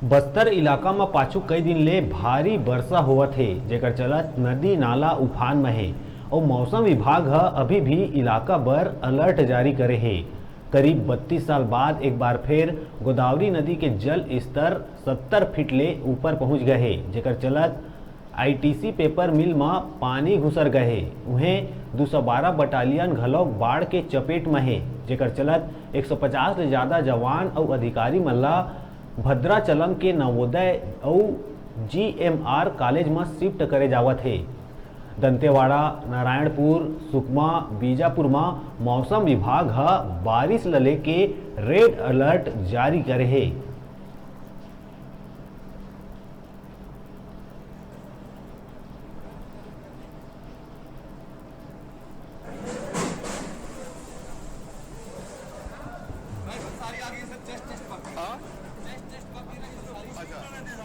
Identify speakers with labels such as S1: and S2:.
S1: बस्तर इलाका में पाछू कई दिन ले भारी वर्षा होवत हे, जेकर चलत नदी नाला उफान में हे और मौसम विभाग ह अभी भी इलाका बर अलर्ट जारी करे हे। करीब 32 साल बाद एक बार फिर गोदावरी नदी के जल स्तर 70 फीट ले ऊपर पहुंच गए हे, जेकर चलत आईटीसी पेपर मिल में पानी घुसर गए हे। उहें 212 बटालियन घलौक बाढ़ के चपेट में हे, जेकर चलत 150 ले ज्यादा जवान और अधिकारी मन ला भद्राचलम के नवोदय और जीएमआर कॉलेज में शिफ्ट करे जावत है। दंतेवाड़ा, नारायणपुर, सुकमा, बीजापुर में मौसम विभाग ह बारिश ल लेके रेड अलर्ट जारी करे है।
S2: सारी आ गई सर, टेस्ट टेस्ट पर। टेस्ट टेस्ट पर। अच्छा